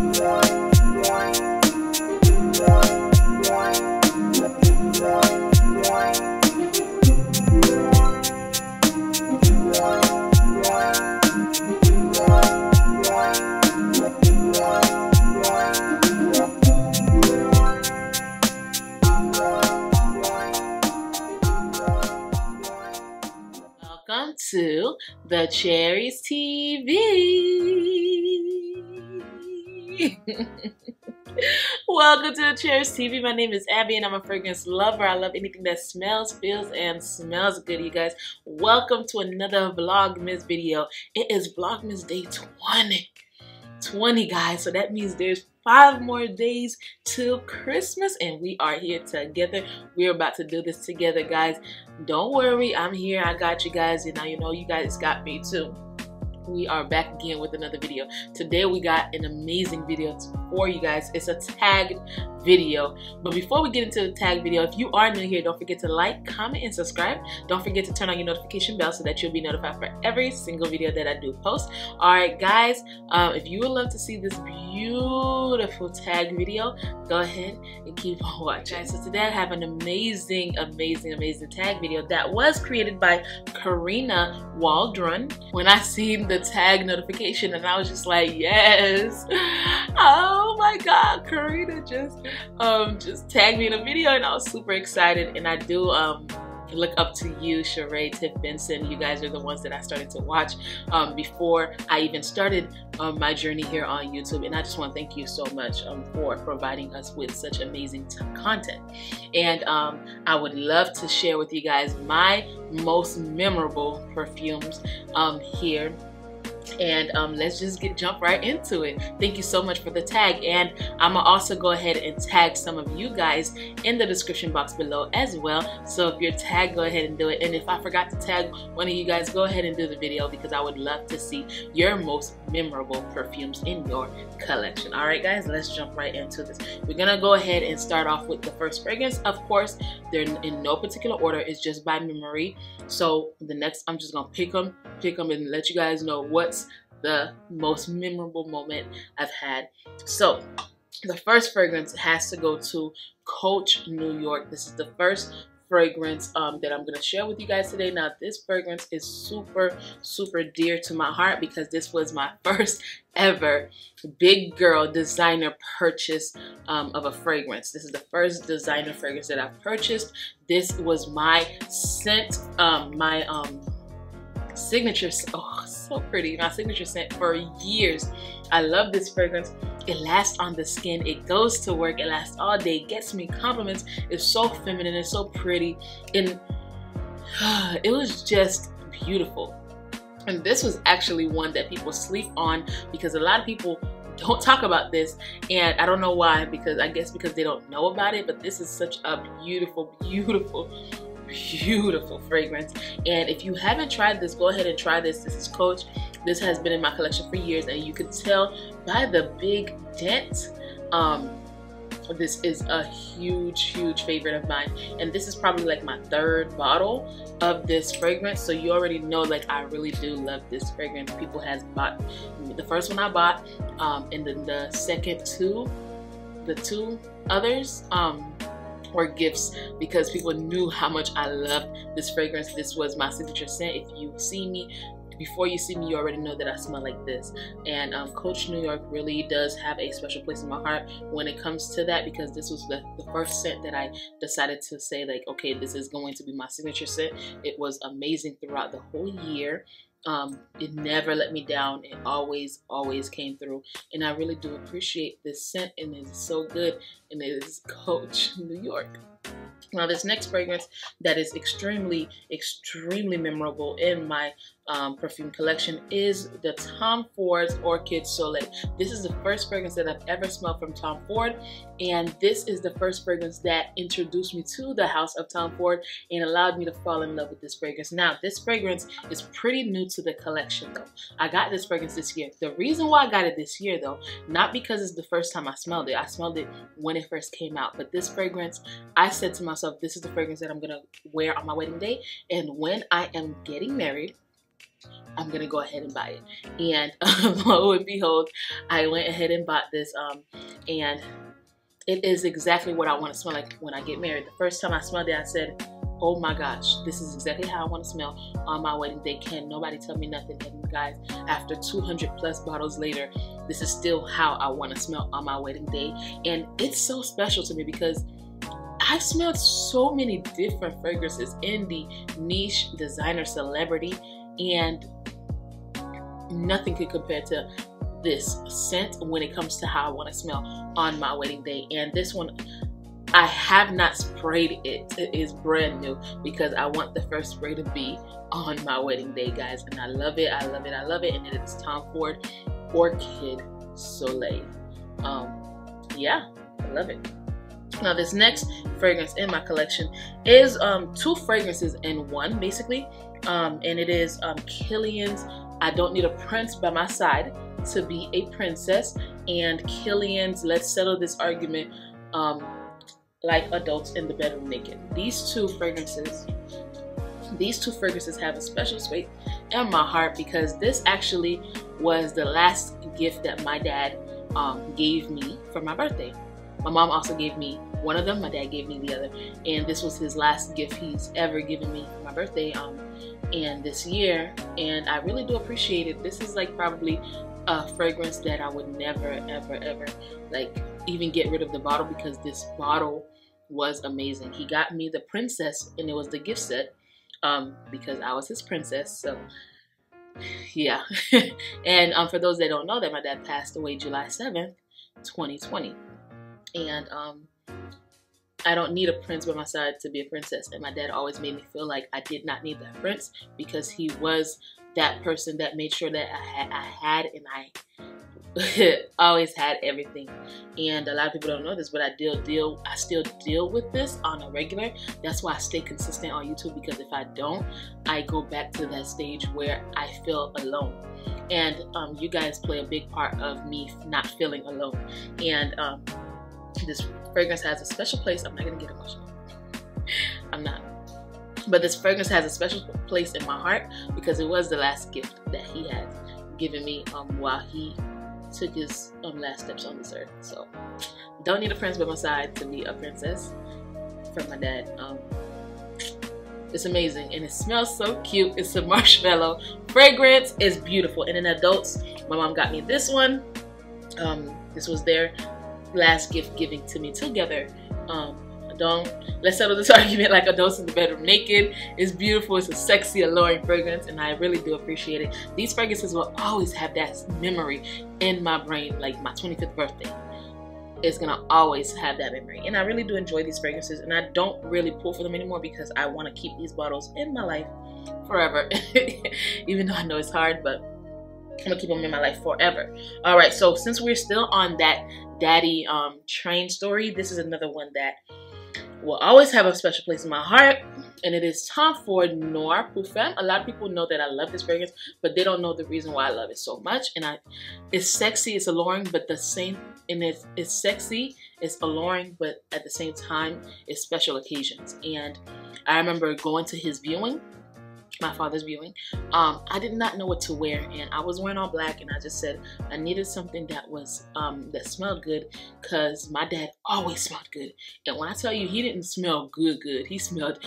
Welcome to Thecherystv. Welcome to Thecherystv. My name is Abby and I'm a fragrance lover. I love anything that smells, feels, and smells good, you guys. Welcome to another Vlogmas video. It is Vlogmas day 20, guys. So that means there's 5 more days till Christmas and we are here together. We're about to do this together, guys. Don't worry, I'm here. I got you guys, and now you know you guys got me too. We are back again with another video. Today we got an amazing video for you guys. It's a tagged video. But before we get into the tag video, if you are new here, don't forget to like, comment, and subscribe. Don't forget to turn on your notification bell so that you'll be notified for every single video that I do post. Alright guys, if you would love to see this beautiful tag video, go ahead and keep on watching. Guys, so today I have an amazing tag video that was created by Karina Waldron. When I seen the tag notification and I was just like, yes, oh my god, Karina just tagged me in a video and I was super excited. And I do look up to you, Sheree, Tiff, Benson. You guys are the ones that I started to watch before I even started my journey here on YouTube, and I just want to thank you so much for providing us with such amazing get and I would love to share with you guys my most memorable perfumes here. And let's just jump right into it. Thank you so much for the tag, and I'm gonna also go ahead and tag some of you guys in the description box below as well. So if you're tagged, go ahead and do it. And if I forgot to tag one of you guys, go ahead and do the video because I would love to see your most memorable perfumes in your collection. All right guys, let's jump right into this. We're gonna go ahead and start off with the first fragrance. Of course, they're in no particular order, it's just by memory. So the next, I'm just gonna pick them and let you guys know what's the most memorable moment I've had. So the first fragrance has to go to Coach New York. This is the first fragrance that I'm gonna share with you guys today. Now this fragrance is super dear to my heart because this was my first ever big girl designer purchase of a fragrance. This is the first designer fragrance that I've purchased. This was my scent, signature, oh so pretty, my signature scent for years. I love this fragrance. It lasts on the skin, it goes to work, it lasts all day, it gets me compliments. It's so feminine, it's so pretty, and it was just beautiful. And this was actually one that people sleep on because a lot of people don't talk about this, and I don't know why, because I guess because they don't know about it, but this is such a beautiful fragrance. And if you haven't tried this, go ahead and try this. This is Coach. This has been in my collection for years, and you can tell by the big dent, this is a huge favorite of mine, and this is probably like my 3rd bottle of this fragrance. So you already know, like, I really do love this fragrance. People has bought the first one I bought, and then the second the two others were gifts because people knew how much I loved this fragrance. This was my signature scent. If you see me, before you see me, you already know that I smell like this. And Coach New York really does have a special place in my heart when it comes to that, because this was the first scent that I decided to say, like, okay, this is going to be my signature scent. It was amazing throughout the whole year. It never let me down. It always came through, and I really do appreciate this scent, and it's so good, and it is Coach New York. Now this next fragrance that is extremely memorable in my perfume collection is the Tom Ford's Orchid Soleil. This is the first fragrance that I've ever smelled from Tom Ford, and this is the first fragrance that introduced me to the house of Tom Ford and allowed me to fall in love with this fragrance. Now this fragrance is pretty new to the collection though. I got this fragrance this year. The reason why I got it this year though, not because it's the first time I smelled it. I smelled it when it first came out, but this fragrance, I said to myself, this is the fragrance that I'm gonna wear on my wedding day, and when I am getting married, I'm gonna go ahead and buy it. And lo and behold, I went ahead and bought this, and it is exactly what I want to smell like when I get married. The first time I smelled it, I said, oh my gosh, this is exactly how I want to smell on my wedding day. Can nobody tell me nothing? And guys, after 200 plus bottles later, this is still how I want to smell on my wedding day. And it's so special to me because I've smelled so many different fragrances in the niche designer celebrity, and nothing could compare to this scent when it comes to how I want to smell on my wedding day. And this one, I have not sprayed it. It is brand new because I want the first spray to be on my wedding day, guys. And I love it. I love it. I love it. And it is Tom Ford Orchid Soleil. Yeah, I love it. Now this next fragrance in my collection is 2 fragrances in one, basically. And it is Kilian's I Don't Need a Prince by My Side to Be a Princess, and Kilian's Let's Settle This Argument Like Adults in the Bedroom Naked. These two fragrances have a special space in my heart because this actually was the last gift that my dad gave me for my birthday. My mom also gave me one of them, my dad gave me the other, and this was his last gift he's ever given me for my birthday and this year, and I really do appreciate it. This is like probably a fragrance that I would never ever like even get rid of the bottle because this bottle was amazing. He got me the princess and it was the gift set because I was his princess, so yeah. And for those that don't know, that my dad passed away July 7th, 2020. And I don't need a prince by my side to be a princess. And my dad always made me feel like I did not need that prince because he was that person that made sure that I had and I always had everything. And a lot of people don't know this, but I still deal with this on a regular. That's why I stay consistent on YouTube, because if I don't, I go back to that stage where I feel alone. And you guys play a big part of me not feeling alone. And this fragrance has a special place. I'm not gonna get emotional. I'm not. But this fragrance has a special place in my heart because it was the last gift that he had given me while he took his last steps on this earth. So don't need a prince by my side to be a princess from my dad. It's amazing and it smells so cute. It's a marshmallow fragrance. It's beautiful. And in adults, my mom got me this one. This was their last gift giving to me together. Let's Settle This Argument Like Adults in the Bedroom Naked. It's beautiful. It's a sexy, alluring fragrance, and I really do appreciate it. These fragrances will always have that memory in my brain, like my 25th birthday. It's gonna always have that memory, and I really do enjoy these fragrances, and I don't really pull for them anymore because I want to keep these bottles in my life forever. Even though I know it's hard, but I'm gonna keep them in my life forever. All right, so since we're still on that daddy train story, this is another one that will always have a special place in my heart, and it is Tom Ford Noir Perfume. A lot of people know that I love this fragrance, but they don't know the reason why I love it so much. And it's sexy, it's alluring, but it's sexy, it's alluring, but at the same time, it's special occasions. And I remember going to his viewing, my father's viewing. I did not know what to wear, and I was wearing all black, and I just said I needed something that was that smelled good, because my dad always smelled good. And when I tell you, he didn't smell good, he smelled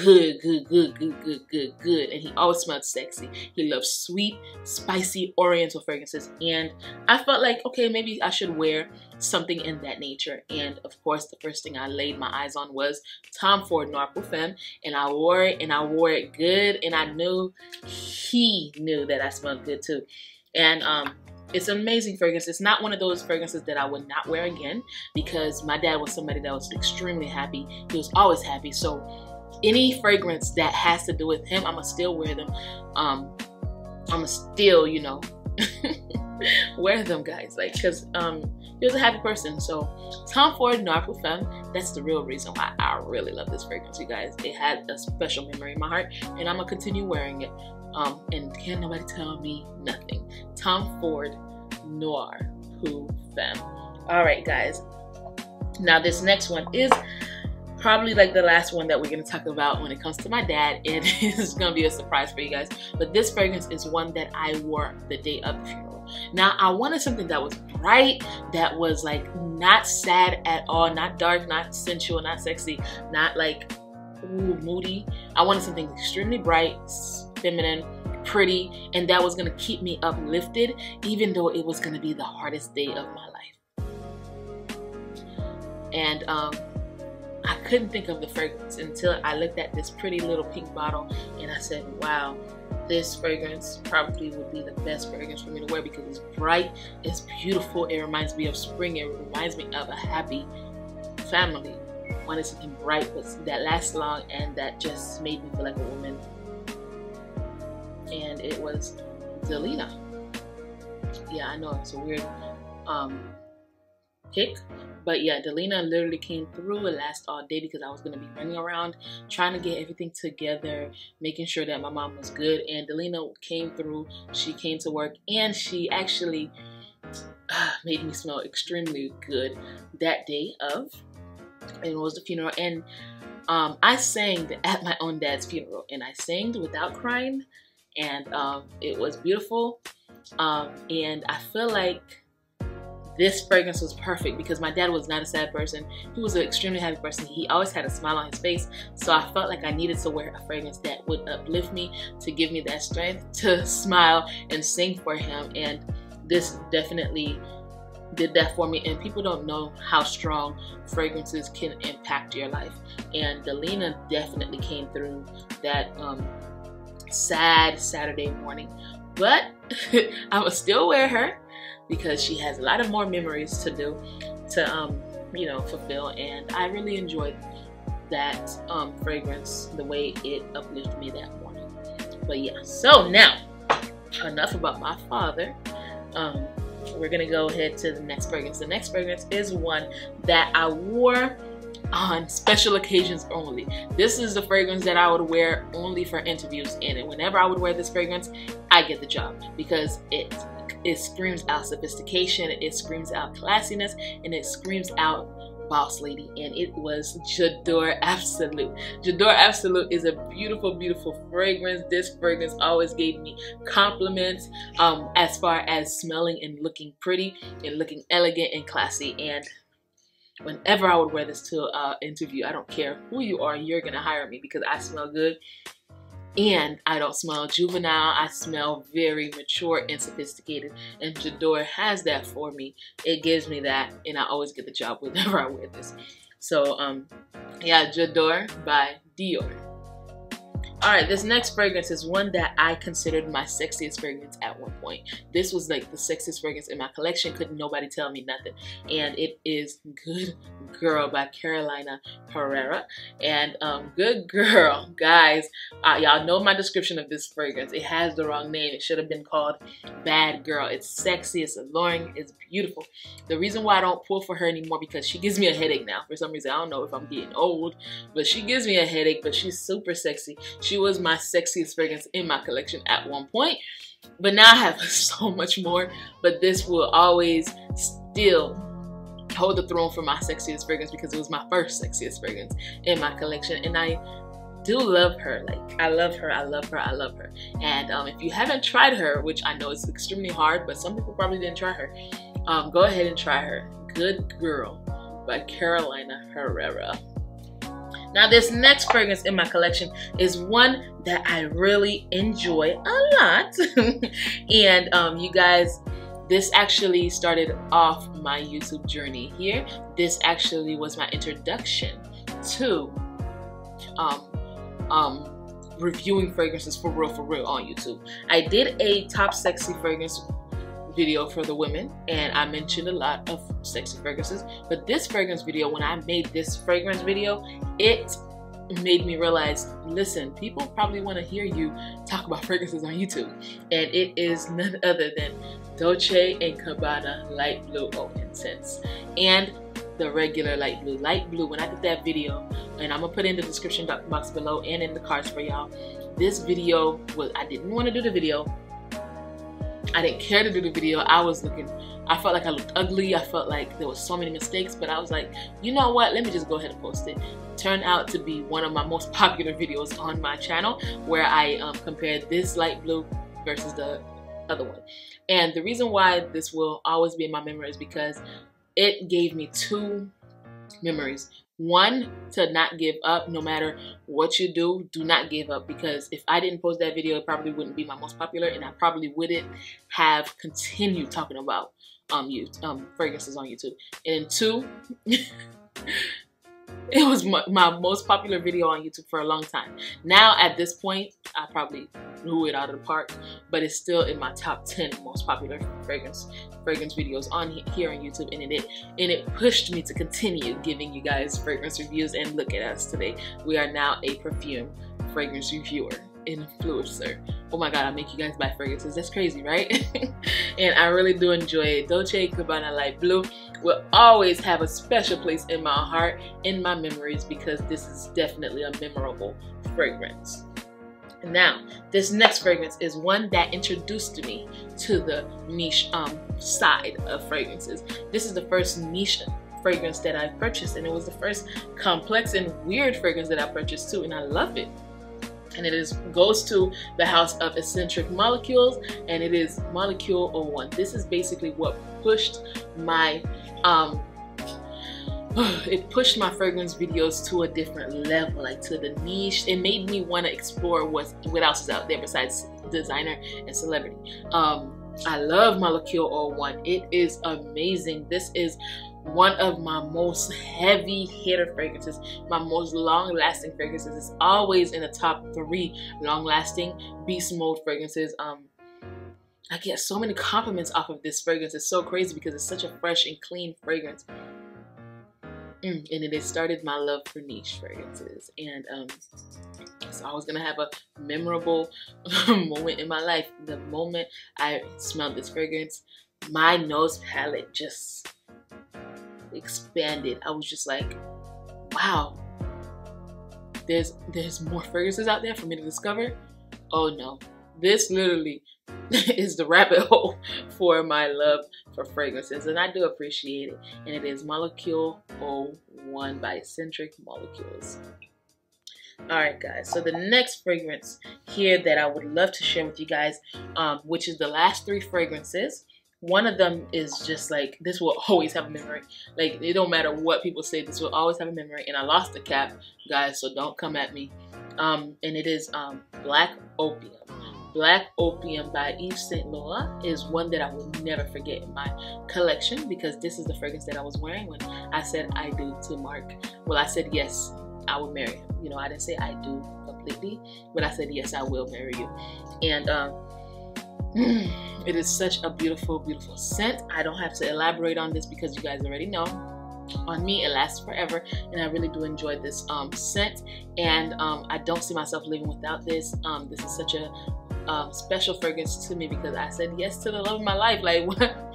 good, and he always smelled sexy. He loved sweet, spicy Oriental fragrances, and I felt like, okay, maybe I should wear something in that nature. And of course, the first thing I laid my eyes on was Tom Ford Noir Perfume, and I wore it, and I wore it good, and I knew he knew that I smelled good too. And it's an amazing fragrance. It's not one of those fragrances that I would not wear again, because my dad was somebody that was extremely happy. He was always happy. So any fragrance that has to do with him, I'ma still wear them. I'ma still, you know, wear them, guys, like, because he was a happy person. So Tom Ford Noir Perfume, that's the real reason why I really love this fragrance, you guys. It had a special memory in my heart, and I'm gonna continue wearing it. And can't nobody tell me nothing. Tom Ford Noir Perfume. All right, guys. Now this next one is probably like the last one that we're going to talk about when it comes to my dad, and it's going to be a surprise for you guys. But this fragrance is one that I wore the day of the funeral. Now, I wanted something that was bright, that was like not sad at all, not dark, not sensual, not sexy, not like moody. I wanted something extremely bright, feminine, pretty, and that was going to keep me uplifted even though it was going to be the hardest day of my life. And I couldn't think of the fragrance until I looked at this pretty little pink bottle and I said, wow, this fragrance probably would be the best fragrance for me to wear because it's bright, it's beautiful, it reminds me of spring, it reminds me of a happy family. Wanted something bright but that lasts long and that just made me feel like a woman. And it was Zelina. Yeah, I know it's a weird pick, but yeah, Zelina literally came through. It lasted all day because I was going to be running around trying to get everything together, making sure that my mom was good. And Zelina came through. She came to work and she actually made me smell extremely good that day of, and it was the funeral. And I sang at my own dad's funeral, and I sang without crying, and it was beautiful. And I feel like this fragrance was perfect because my dad was not a sad person. He was an extremely happy person. He always had a smile on his face. So I felt like I needed to wear a fragrance that would uplift me, to give me that strength to smile and sing for him. And this definitely did that for me. And people don't know how strong fragrances can impact your life. And Zelina definitely came through that sad Saturday morning. But I will still wear her because she has a lot of more memories to do, to you know, fulfill. And I really enjoyed that fragrance, the way it uplifted me that morning. But yeah, so now enough about my father. We're gonna go ahead to the next fragrance. The next fragrance is one that I wore on special occasions only. This is the fragrance that I would wear only for interviews, and whenever I would wear this fragrance, I get the job because it screams out sophistication, it screams out classiness, and it screams out boss lady. And it was J'adore Absolute. J'adore Absolute is a beautiful, beautiful fragrance. This fragrance always gave me compliments as far as smelling and looking pretty and looking elegant and classy. And whenever I would wear this to an interview, I don't care who you are, you're gonna hire me because I smell good. And I don't smell juvenile. I smell very mature and sophisticated. And J'adore has that for me. It gives me that, and I always get the job whenever I wear this. So, yeah, J'adore by Dior. Alright, this next fragrance is one that I considered my sexiest fragrance at one point. This was like the sexiest fragrance in my collection. Couldn't nobody tell me nothing. And it is Good Girl by Carolina Herrera. And Good Girl, guys, y'all know my description of this fragrance. It has the wrong name. It should have been called Bad Girl. It's sexy, it's alluring, it's beautiful. The reason why I don't pull for her anymore because she gives me a headache now. For some reason, I don't know if I'm getting old, but she gives me a headache, but she's super sexy. She was my sexiest fragrance in my collection at one point, but now I have so much more. But this will always still hold the throne for my sexiest fragrance because it was my first sexiest fragrance in my collection, and I do love her. Like, I love her, I love her, I love her. And if you haven't tried her, which I know is extremely hard, but some people probably didn't try her, go ahead and try her. Good Girl by Carolina Herrera. Now, this next fragrance in my collection is one that I really enjoy a lot. And you guys, this actually started off my YouTube journey here. This actually was my introduction to reviewing fragrances for real on YouTube. I did a top sexy fragrance video for the women, and I mentioned a lot of sexy fragrances, but this fragrance video, when I made this fragrance video, it made me realize, listen, people probably want to hear you talk about fragrances on YouTube, and it is none other than Dolce & Gabbana Light Blue Eau Intense and the regular light blue. Light blue, when I did that video, and I'm gonna put it in the description box below and in the cards for y'all, this video was, I didn't want to do the video I didn't care to do the video. I felt like I looked ugly. I felt like there was so many mistakes, but I was like, you know what? Let me just go ahead and post it. Turned out to be one of my most popular videos on my channel, where I compared this light blue versus the other one. And the reason why this will always be in my memory is because it gave me two memories. One, to not give up. No matter what you do, do not give up, because if I didn't post that video, it probably wouldn't be my most popular, and I probably wouldn't have continued talking about fragrances on YouTube. And two, it was my most popular video on YouTube for a long time. Now at this point, I probably blew it out of the park, but it's still in my top 10 most popular fragrance videos on here on YouTube, and it pushed me to continue giving you guys fragrance reviews. And look at us today. We are now a perfume fragrance reviewer, influencer. Oh my god, I make you guys buy fragrances. That's crazy, right? And I really do enjoy it. Dolce & Gabbana Light Blue will always have a special place in my heart, in my memories, because this is definitely a memorable fragrance. Now, this next fragrance is one that introduced me to the niche side of fragrances. This is the first niche fragrance that I purchased, and it was the first complex and weird fragrance that I purchased too, and I love it. And it goes to the house of eccentric molecules, and it is Molecule 01. This is basically what pushed my it pushed my fragrance videos to a different level, like to the niche. It made me want to explore what else is out there besides designer and celebrity. I love Molecule 01. It is amazing. This is one of my most heavy hitter fragrances, my most long-lasting fragrances. It's always in the top 3 long-lasting beast mode fragrances. I get so many compliments off of this fragrance. It's so crazy because it's such a fresh and clean fragrance. And it has started my love for niche fragrances, and it's always gonna have a memorable moment in my life. The moment I smelled this fragrance, my nose palette just expanded. I was just like, wow, there's more fragrances out there for me to discover. Oh no, this literally is the rabbit hole for my love for fragrances, and I do appreciate it. And it is Molecule 01 by Eccentric Molecules. Alright guys, so the next fragrance here that I would love to share with you guys, which is the last 3 fragrances. One of them is just like, this will always have a memory. Like, it don't matter what people say, this will always have a memory. And I lost the cap, guys, so don't come at me. And it is Black Opium. Black Opium by Yves Saint Laurent is one that I will never forget in my collection, because this is the fragrance that I was wearing when I said I do to Mark. Well, I said yes, I would marry him. You know, I didn't say I do completely, but I said yes, I will marry you. And it is such a beautiful, beautiful scent. I don't have to elaborate on this because you guys already know. On me, it lasts forever, and I really do enjoy this scent. And I don't see myself living without this. This is such a special fragrance to me because I said yes to the love of my life. Like,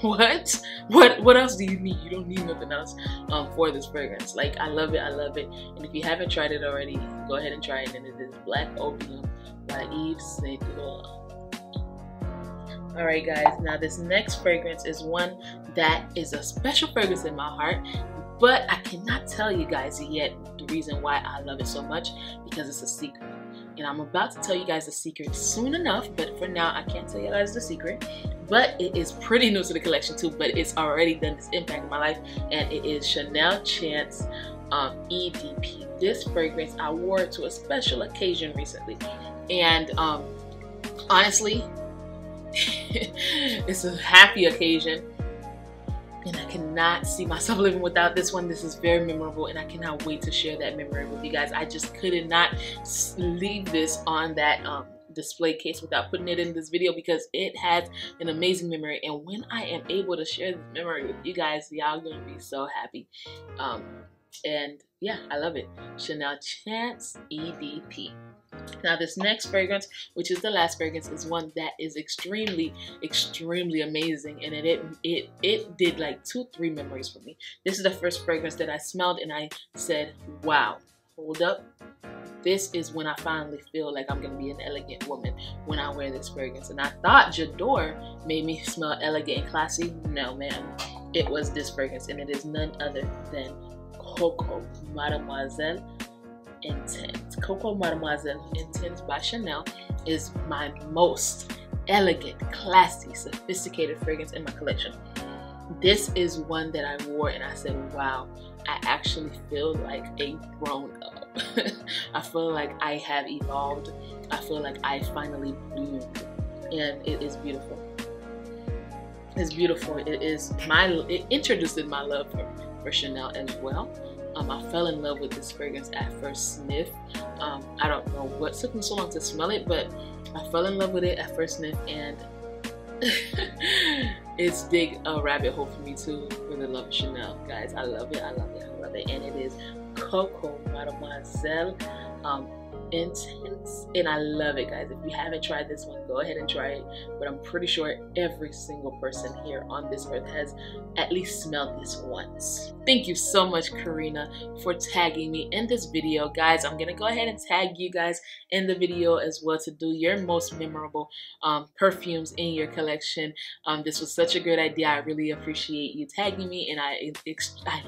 what else do you need? You don't need nothing else for this fragrance. Like, I love it, I love it. And if you haven't tried it already, go ahead and try it. And it is Black Opium by Yves Saint Laurent. Alright guys, now this next fragrance is one that is a special fragrance in my heart, but I cannot tell you guys yet the reason why I love it so much, because it's a secret. And I'm about to tell you guys the secret soon enough, but for now I can't tell you guys the secret. But it is pretty new to the collection too, but it's already done this impact in my life, and it is Chanel Chance EDP. This fragrance, I wore it to a special occasion recently, and honestly, it's a happy occasion, and I cannot see myself living without this one. This is very memorable, and I cannot wait to share that memory with you guys. I just could not leave this on that display case without putting it in this video, because it has an amazing memory, and when I am able to share this memory with you guys, y'all gonna be so happy. And yeah, I love it. Chanel Chance EDP. Now this next fragrance, which is the last fragrance, is one that is extremely, extremely amazing, and it did like 2-3 memories for me. This is the first fragrance that I smelled and I said, wow, hold up, this is when I finally feel like I'm gonna be an elegant woman when I wear this fragrance. And I thought J'adore made me smell elegant and classy. No, ma'am. It was this fragrance, and it is none other than Coco Mademoiselle Intense. Coco Mademoiselle Intense by Chanel is my most elegant, classy, sophisticated fragrance in my collection. This is one that I wore and I said, wow, I actually feel like a grown up. I feel like I have evolved. I feel like I finally bloomed, and it is beautiful. It's beautiful. It introduced my love for Chanel as well. I fell in love with this fragrance at first sniff. I don't know what took me so long to smell it, but I fell in love with it at first sniff, and it's dig a rabbit hole for me too for the love of Chanel. Guys, I love it, I love it, I love it. And it is Coco Mademoiselle Intense, and I love it, guys. If you haven't tried this one, go ahead and try it. But I'm pretty sure every single person here on this earth has at least smelled this once. Thank you so much, Karina, for tagging me in this video. Guys, I'm gonna go ahead and tag you guys in the video as well to do your most memorable perfumes in your collection. This was such a great idea. I really appreciate you tagging me, and I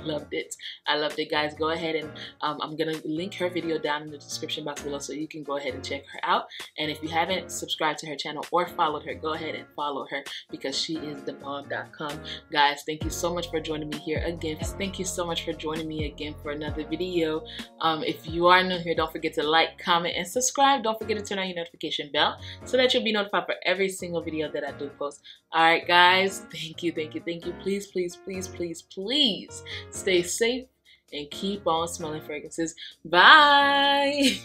loved it. I loved it, guys. Go ahead and I'm gonna link her video down in the description box below so you can go ahead and check her out. And if you haven't subscribed to her channel or followed her, go ahead and follow her because she is thebomb.com. Guys, thank you so much for joining me here again. Thank you so much for joining me again for another video. If you are new here, don't forget to like, comment, and subscribe. Don't forget to turn on your notification bell so that you'll be notified for every single video that I do post. All right, guys, thank you, thank you, thank you. Please, please, please, please, please stay safe and keep on smelling fragrances. Bye.